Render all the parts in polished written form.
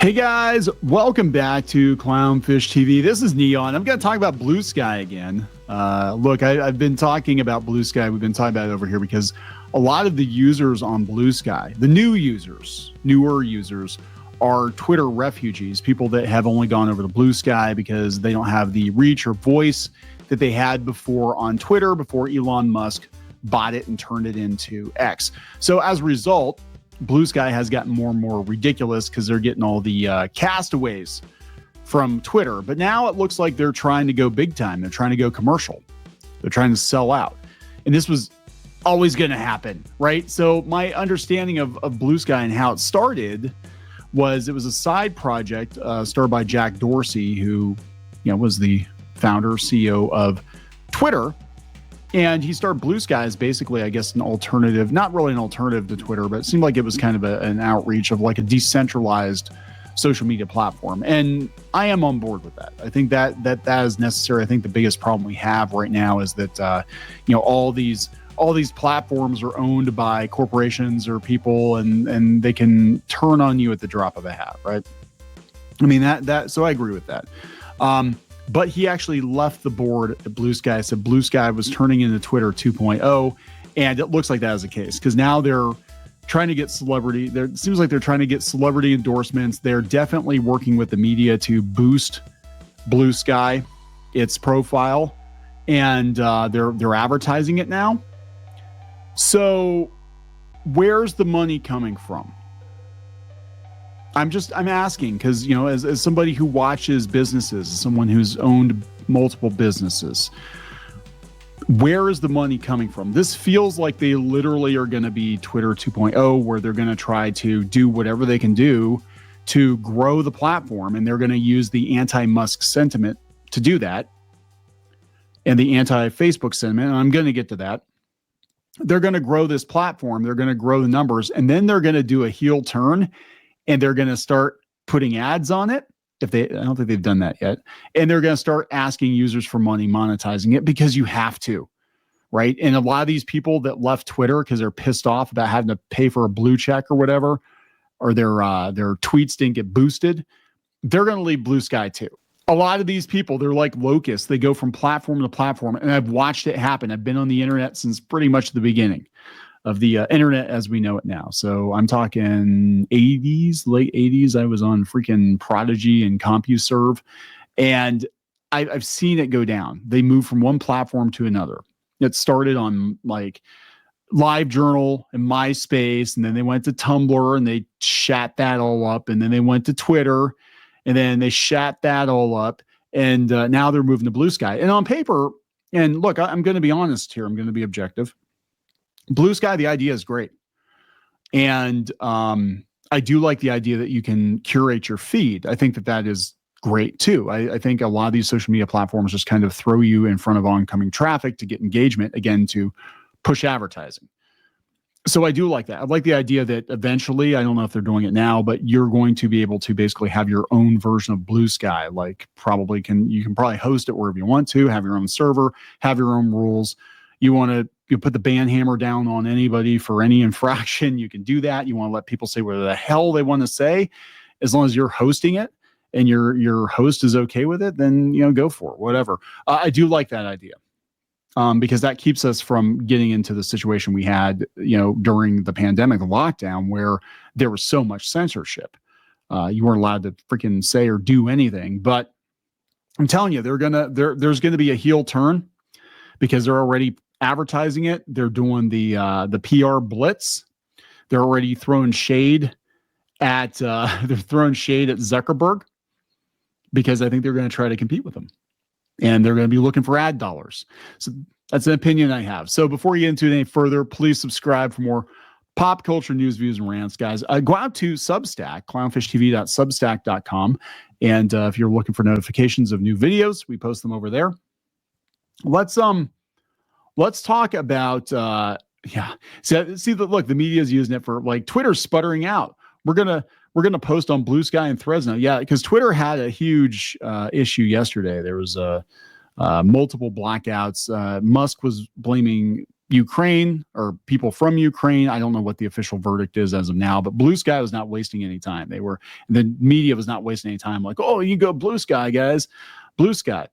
Hey guys, welcome back to Clownfish TV. This is Kneon. I'm going to talk about BlueSky again. Look, I've been talking about BlueSky. We've been talking about it over here because a lot of the users on BlueSky, the newer users, are Twitter refugees, people that have only gone over to BlueSky because they don't have the reach or voice that they had before on Twitter, before Elon Musk bought it and turned it into X. So as a result, BlueSky has gotten more and more ridiculous because they're getting all the castaways from Twitter. But now it looks like they're trying to go big time. They're trying to go commercial. They're trying to sell out. And this was always going to happen, right? So my understanding of BlueSky and how it started was it was a side project started by Jack Dorsey, who was the founder, CEO of Twitter. And he started BlueSky as basically, I guess, an alternative, not really an alternative to Twitter, but it seemed like it was kind of an outreach of like a decentralized social media platform. And I am on board with that. I think that is necessary. I think the biggest problem we have right now is that, all these platforms are owned by corporations or people, and they can turn on you at the drop of a hat, right? I mean, so I agree with that. But he actually left the board at BlueSky, said BlueSky was turning into Twitter 2.0, and it looks like that is the case because now they're trying to get celebrity. It seems like they're trying to get celebrity endorsements. They're definitely working with the media to boost BlueSky, its profile, and they're advertising it now. So where's the money coming from? I'm asking because, as somebody who watches businesses, as someone who's owned multiple businesses, where is the money coming from? This feels like they literally are going to be Twitter 2.0, where they're going to try to do whatever they can do to grow the platform. And they're going to use the anti-Musk sentiment to do that, and the anti-Facebook sentiment. And I'm going to get to that. They're going to grow this platform. They're going to grow the numbers, and then they're going to do a heel turn. And they're going to start putting ads on it. I don't think they've done that yet. And they're going to start asking users for money, monetizing it, because you have to, right? And a lot of these people that left Twitter because they're pissed off about having to pay for a blue check or whatever, or their tweets didn't get boosted, they're going to leave BlueSky too. A lot of these people, they're like locusts. They go from platform to platform, and I've watched it happen. I've been on the internet since pretty much the beginning of the internet as we know it now. So I'm talking 80s, late 80s. I was on freaking Prodigy and CompuServe, and I've seen it go down. They move from one platform to another. It started on like LiveJournal and MySpace, and then they went to Tumblr and they shat that all up, and then they went to Twitter, and then they shat that all up, and now they're moving to BlueSky. And on paper, and look, I'm going to be honest here. I'm going to be objective. BlueSky, the idea is great. And I do like the idea that you can curate your feed. I think that is great too. I think a lot of these social media platforms just kind of throw you in front of oncoming traffic to get engagement, again, to push advertising. So I do like that. I like the idea that eventually, I don't know if they're doing it now, but you're going to be able to basically have your own version of BlueSky. Like you can probably host it wherever you want to, have your own server, have your own rules. You want to put the ban hammer down on anybody for any infraction, you can do that. You want to let people say whatever the hell they want to say, as long as you're hosting it and your host is okay with it, then go for it, whatever. I do like that idea because that keeps us from getting into the situation we had during the pandemic, the lockdown, where there was so much censorship. You weren't allowed to freaking say or do anything. But I'm telling you, there's gonna be a heel turn because they're already advertising it. They're doing the PR blitz. They're already throwing shade at Zuckerberg because I think they're going to try to compete with them, and they're going to be looking for ad dollars. So that's an opinion I have. So before you get into it any further, please subscribe for more pop culture news, views, and rants, guys. Go out to Substack, clownfishtv.substack.com, and if you're looking for notifications of new videos, we post them over there. Let's talk about, look, the media is using it for like Twitter's sputtering out. We're gonna post on BlueSky and Threads now. Yeah, because Twitter had a huge issue yesterday. There was multiple blackouts. Musk was blaming Ukraine or people from Ukraine. I don't know what the official verdict is as of now, but Blue Sky was not wasting any time. The media was not wasting any time. Like, oh, you go Blue Sky, guys, Blue Sky.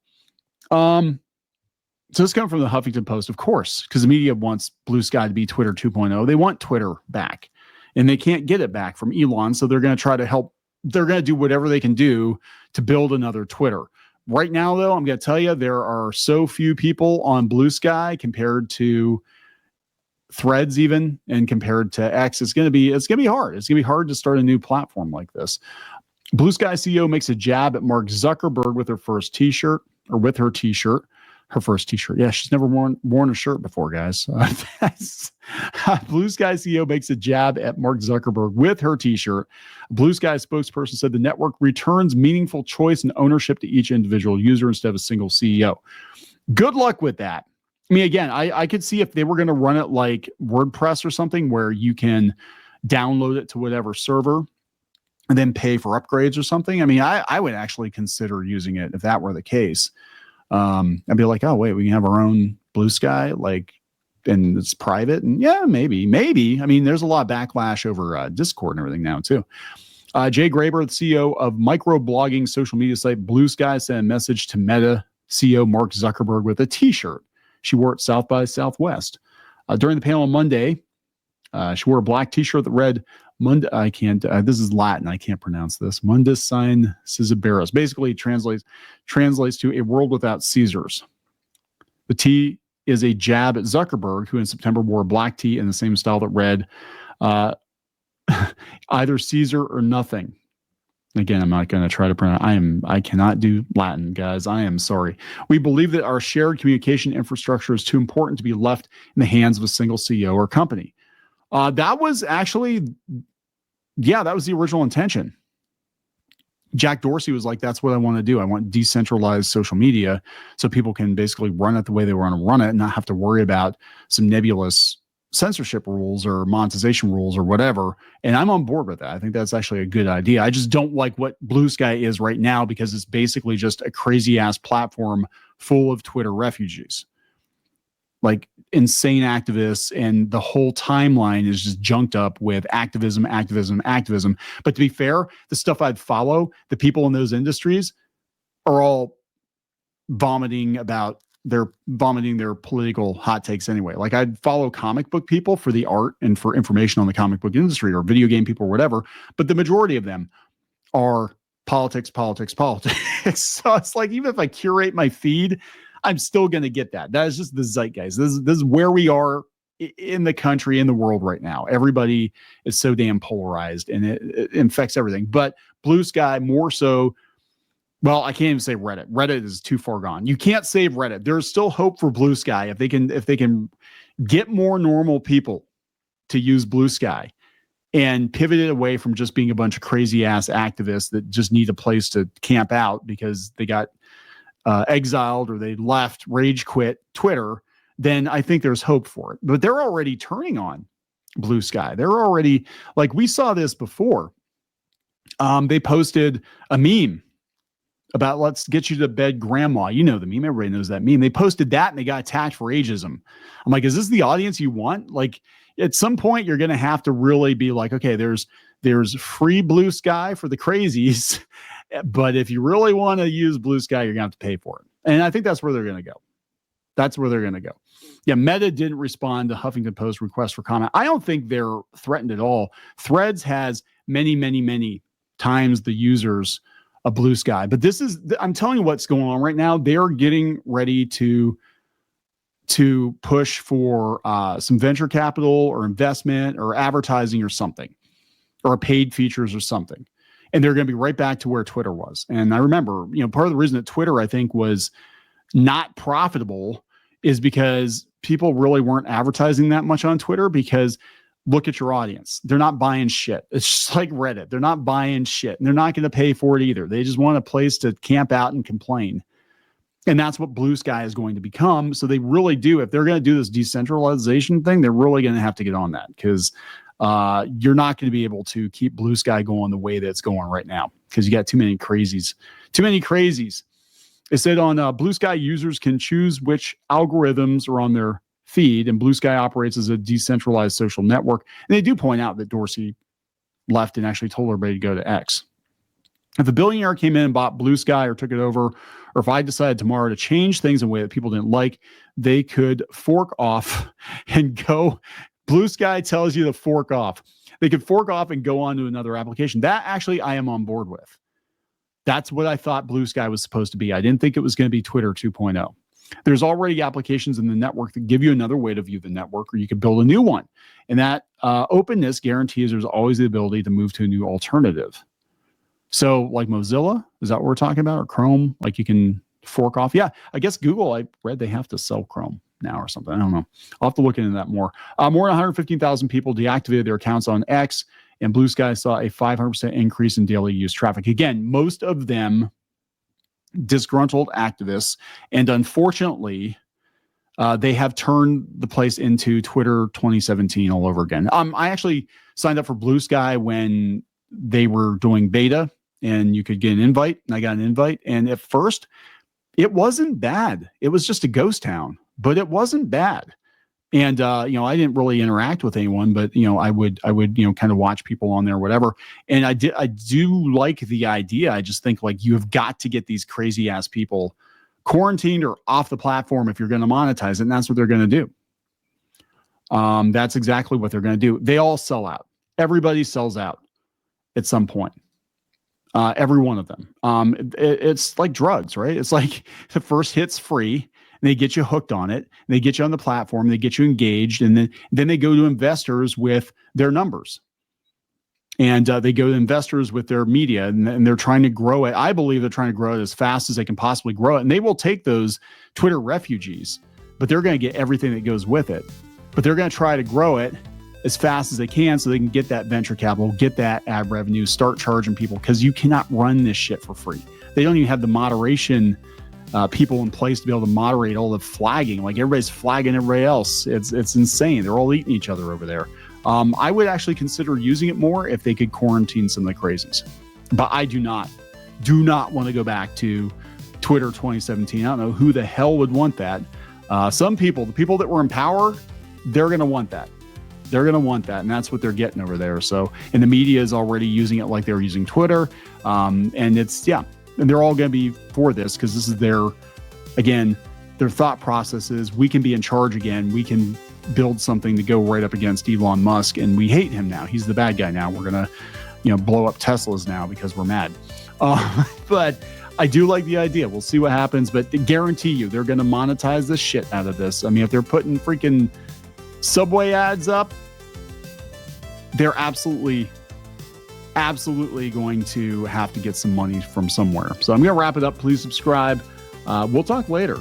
So this comes from the Huffington Post, of course, because the media wants Blue Sky to be Twitter 2.0. They want Twitter back, and they can't get it back from Elon. So they're going to try to help. They're going to do whatever they can do to build another Twitter. Right now, though, I'm going to tell you, there are so few people on Blue Sky compared to Threads, even, and compared to X. It's going to be hard. It's going to be hard to start a new platform like this. Blue Sky CEO makes a jab at Mark Zuckerberg with her first T-shirt, or with her T-shirt. Her first T-shirt. Yeah, she's never worn a shirt before, guys. Blue Sky CEO makes a jab at Mark Zuckerberg with her T-shirt. A Blue Sky spokesperson said the network returns meaningful choice and ownership to each individual user instead of a single CEO. Good luck with that. I mean, again, I could see if they were going to run it like WordPress or something where you can download it to whatever server and then pay for upgrades or something. I mean, I would actually consider using it if that were the case. I'd be like, oh, wait, we can have our own Blue Sky, like, and it's private. And yeah, maybe. I mean, there's a lot of backlash over Discord and everything now, too. Jay Graber, the CEO of microblogging social media site Blue Sky, sent a message to Meta CEO Mark Zuckerberg with a T-shirt. She wore it South by Southwest. During the panel on Monday, she wore a black T-shirt that read, I can't, this is Latin, I can't pronounce this. Mundus sine Caesareus. Basically translates to a world without Caesars. The T is a jab at Zuckerberg, who in September wore a black tee in the same style that read, either Caesar or nothing. Again, I'm not going to try to pronounce. I cannot do Latin, guys. I am sorry. We believe that our shared communication infrastructure is too important to be left in the hands of a single CEO or company. That was actually, that was the original intention. Jack Dorsey was like, that's what I want to do. I want decentralized social media so people can basically run it the way they want to run it and not have to worry about some nebulous censorship rules or monetization rules or whatever. And I'm on board with that. I think that's actually a good idea. I just don't like what Blue Sky is right now because it's basically just a crazy ass platform full of Twitter refugees. Like insane activists, and the whole timeline is just junked up with activism. But to be fair, the stuff I'd follow, the people in those industries are all vomiting their political hot takes anyway. Like I'd follow comic book people for the art and for information on the comic book industry, or video game people or whatever. But the majority of them are politics. So it's like, even if I curate my feed, I'm still going to get that. That is just the zeitgeist. This is where we are in the country, in the world right now. Everybody is so damn polarized, and it infects everything. But Blue Sky more so. Well, I can't even say Reddit. Reddit is too far gone. You can't save Reddit. There's still hope for Blue Sky if they can get more normal people to use Blue Sky and pivot it away from just being a bunch of crazy ass activists that just need a place to camp out because they got exiled or they left, rage quit Twitter. Then I think there's hope for it. But they're already turning on Blue Sky. They're already, like, we saw this before. They posted a meme about let's get you to bed, grandma. You know the meme. Everybody knows that meme. They posted that and they got attacked for ageism. I'm like, is this the audience you want? Like, at some point, you're going to have to really be like, okay, there's free Blue Sky for the crazies. But if you really want to use Blue Sky, you're going to have to pay for it. And I think that's where they're going to go. Yeah, Meta didn't respond to Huffington Post request for comment. I don't think they're threatened at all. Threads has many times the users of Blue Sky. But I'm telling you what's going on right now. They're getting ready to push for some venture capital or investment or advertising or something, or paid features or something. And they're going to be right back to where Twitter was. And I remember, part of the reason that Twitter, I think, was not profitable is because people really weren't advertising that much on Twitter, because look at your audience. They're not buying shit. It's just like Reddit. They're not buying shit, and they're not going to pay for it either. They just want a place to camp out and complain. And that's what Blue Sky is going to become. So they really do. If they're going to do this decentralization thing, they're really going to have to get on that, because you're not going to be able to keep Blue Sky going the way that it's going right now, because you got too many crazies. It said on Blue Sky, users can choose which algorithms are on their feed, and Blue Sky operates as a decentralized social network. And they do point out that Dorsey left and actually told everybody to go to X. If a billionaire came in and bought Blue Sky or took it over, or if I decided tomorrow to change things in a way that people didn't like, they could fork off and go. Blue Sky tells you to fork off. They could fork off and go on to another application. That actually I am on board with. That's what I thought Blue Sky was supposed to be. I didn't think it was going to be Twitter 2.0. There's already applications in the network that give you another way to view the network, or you could build a new one. And that openness guarantees there's always the ability to move to a new alternative. So like Mozilla, is that what we're talking about? Or Chrome, like you can fork off? Yeah, I guess Google, I read they have to sell Chrome now or something. I don't know. I'll have to look into that more. More than 115,000 people deactivated their accounts on X, and Blue Sky saw a 500% increase in daily use traffic. Again, most of them disgruntled activists, and unfortunately, they have turned the place into Twitter 2017 all over again. I actually signed up for Blue Sky when they were doing beta, and you could get an invite, and I got an invite. And at first, it wasn't bad. It was just a ghost town, but it wasn't bad. And, I didn't really interact with anyone, but, I would, kind of watch people on there, whatever. And I do like the idea. I just think like you have got to get these crazy ass people quarantined or off the platform if you're going to monetize it. And that's what they're going to do. That's exactly what they're going to do. They all sell out. Everybody sells out at some point. Every one of them. It's like drugs, right? It's like the first hit's free. And they get you hooked on it, and they get you on the platform, they get you engaged, and then they go to investors with their numbers. And they go to investors with their media, and they're trying to grow it. I believe they're trying to grow it as fast as they can possibly grow it. And they will take those Twitter refugees, but they're going to get everything that goes with it. But they're going to try to grow it as fast as they can so they can get that venture capital, get that ad revenue, start charging people, because you cannot run this shit for free. They don't even have the moderation people in place to be able to moderate all the flagging. Like everybody's flagging everybody else. It's insane. They're all eating each other over there. I would actually consider using it more if they could quarantine some of the crazies. But I do not want to go back to Twitter 2017. I don't know who the hell would want that. Some people, the people that were in power, they're going to want that. They're going to want that. And that's what they're getting over there. So, and the media is already using it like they're using Twitter. And it's, yeah. And they're all going to be for this because this is their thought process is we can be in charge again. We can build something to go right up against Elon Musk, and we hate him now. He's the bad guy now. We're going to, blow up Teslas now because we're mad. But I do like the idea. We'll see what happens, but I guarantee you they're going to monetize the shit out of this. I mean, if they're putting freaking Subway ads up, they're absolutely going to have to get some money from somewhere. So I'm going to wrap it up. Please subscribe. We'll talk later.